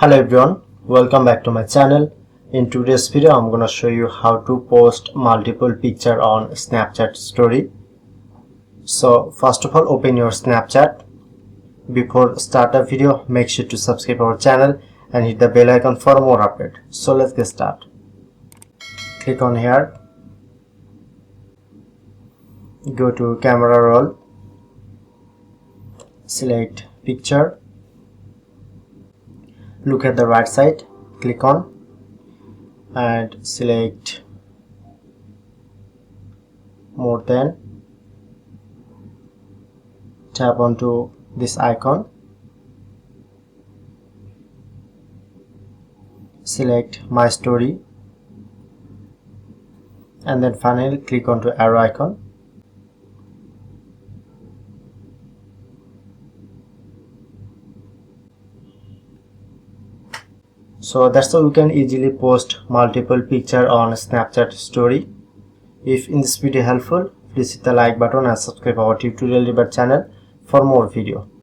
Hello everyone, welcome back to my channel. In today's video I'm gonna show you how to post multiple picture on Snapchat story. So first of all, open your Snapchat. Before start the video, make sure to subscribe our channel and hit the bell icon for more update. So let's get started. Click on here, go to camera roll, select picture, look at the right side, click on and select more than, tap onto this icon, select my story, and then finally click onto arrow icon. So that's how you can easily post multiple picture on Snapchat story. If in this video helpful, please hit the like button and subscribe our tutorial debate channel for more video.